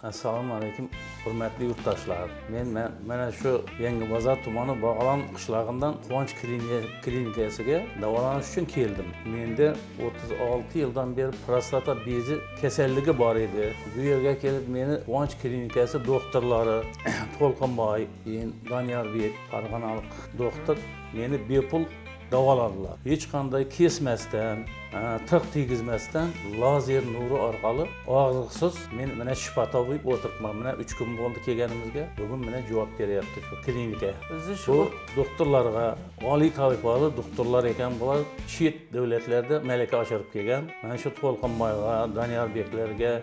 Assalomu alaykum, hurmatli yurtdoshlar. Men mana shu Yangibozor tumani Bog'alan qishlog'idan Quvonch klinikasiga davolanish uchun keldim. Menda 36 yildan beri prostata bezi kasalligi bor edi. Bu yerga kelib meni Quvonch klinikasi doktorlari To'lqinboy, Donyorbek, farg'onalik doktor meni bepul davoladilar. Hech qanday kesmasdan, tig' tegizmasdan lazer nuri orqali og'riqsiz men mana shifo topib o'tiribman. Mana 3 kun bo'ldi kelganimizga. Bugun mana javob beryapti shu klinika. Bu doktorlarga, oliy tavifali doktorlar ekan, bular chet davlatlarda malaka oshirib kelgan. Mana shu To'lqinboyga, Donyorbeklarga,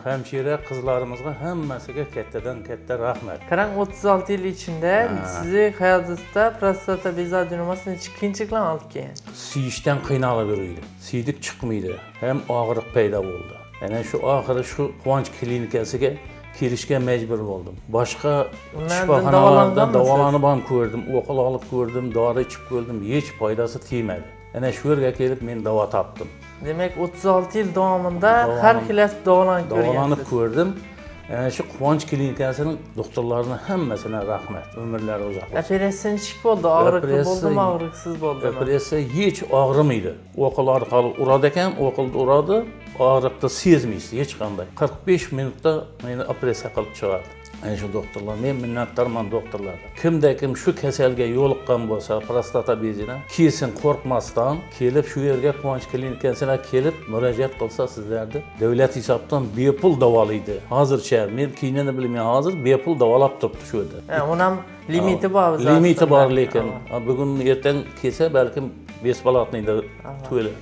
hamshira qizlarimizga hammasiga kattadan katta rahmat. Qarang, 36 yil ichida sizni hayotingizda prostata bezi adenomasini qiyinchiliklar olib kelgan. Siyishdan qiynalib yurdi. Siydik chiqmaydi. Ham og'riq paydo bo'ldi. Ana shu oxiri shu Quvonch klinikasiga kelishga majbur bo'ldim. Boshqa shifoxonalarda davolanib ham ko'rdim, o'qil olib ko'rdim, dori ichib ko'rdim, hech foydasi tegmadi. Ana shu yerga kelib men davo topdim. Demak, 36 yil davomida har xilasi davolanib ko'rdim. Shu Quvonch klinikasining doktorlarining hammasiga rahmat. Umrlari uzoq bo'lsin. Operatsiya nechik bo'ldi? Og'riqli bo'ldimi, og'riqsiz bo'ldimi? Operatsiya hech og'rimaydi. O'qil orqali uradi ekan, o'qilni uradi, og'riqni sezmaysiz hech qanday. 45 minutda meni operatsiya qilib chiqardi. Ana shu doktorlar, men minnatdorman doktorlarga. Kimda-kim shu kasalga yo'liqqan bo'lsa, prostata bezidan kelsin qo'rqmasdan, kelib shu yerga Quvonch klinikasiga kelib murojaat qilsa sizlarni davlat hisobidan bepul davolaydi. Hozircha men keynini bilmayman, hozir bepul davolab turibdi shu yerda. Uni ham limiti bor bizda. Limiti bor, lekin bugun ertaga kelsa balkim besplатныйda to'lar.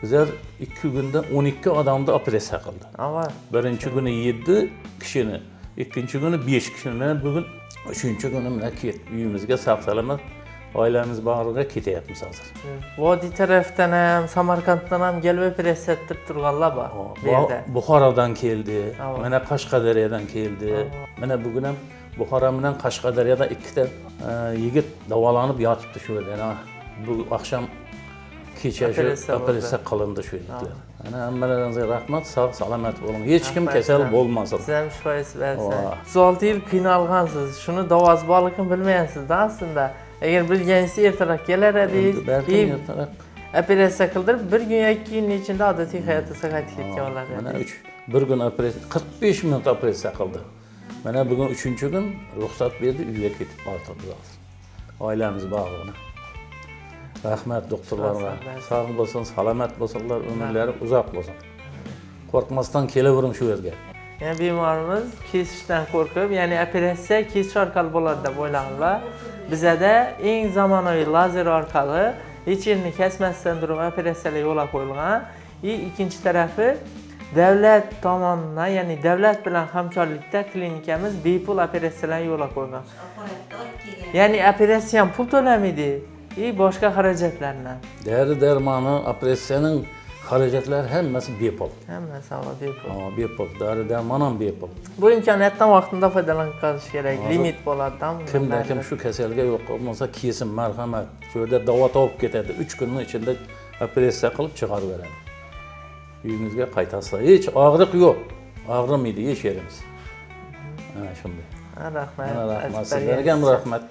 Bizlar 2 kunda 12 odamni operatsiya qildi. Birinchi kuni 7 kishini, ikkinchi kuni 5 kishini. Mana bugun 3-kuni mana uyimizga sog'-salomat oilamiz bag'riga ketyapmiz hozir. Vodiy tarafdan ham, Samarqanddan ham kelib operatsiya qilib turganlar bor. Buxorodan keldi, mana Qashqadaryodan keldi. Mana bugun ham Buxoro bilan Qashqadaryoda 2 ta yigit davolanib yotibdi shu yerda. Bu oqshom kecha shu operatsiya qilindi shu yigitlar. Ana hammalaringizga rahmat, sog' salomat bo'ling. Hech kim kasal bo'lmasin. Siz ham shifoysiz bo'lsin. 36 yil qiynalgansiz. Shuni davosi borligini bilmayapsiz-da aslida. Agar bilganingiz ertaroq kelar edingiz, operatsiya qildirib 1 kun yoki 2 kunning ichida odatiy hayotingizga qaytib ketgan bo'lardi. Mana 1 kun operatsiya 45 minut operatsiya qildi. Mana bugun 3-kun ruxsat berdi, uyga ketib bordik. Oilamiz bag'rig'ina. Rahmat doktorlarga. Sog' bo'lsin, salomat bo'lsinlar, umrlari uzoq bo'lsin. Qo'rqmasdan kelavering shu yerga. Yani bemorimiz kesishdan qo'rqib, ya'ni operatsiya kesish orqali bo'ladi deb o'ylaganlar. Bizda eng zamonaviy lazer orqali hech yerni kesmasdan turib operatsiyalar yo'lga qo'yilgan. Ikkinchi tarafi davlat tomonidan, ya'ni davlat bilan hamkorlikda klinikamiz bepul operatsiyalarni yo'lga qo'ygan. Ya'ni operatsiya ham pul to'lamaydi. Boshqa xarajatlardan. Dori-darmoni, operatsiyaning xarajatlari hammasi bepul. Hammasi bepul. Bepul. Dori-darmon ham bepul. Bu imkoniyatdan vaqtida foydalanib qolish kerak. Limit bo'ladi-da. Kim shu kasalga yo'q bo'lsa, kelsin, marhamat. Shu yerda davo topib ketadi. 3 kunning ichida operatsiya qilib chiqarib beradi. Uyingizga qaytasizlar. Hech og'riq yo'q. Og'rimaydi hech yerimiz. Ana shunday. Rahmat. Rahmat. Sizlarga ham rahmat.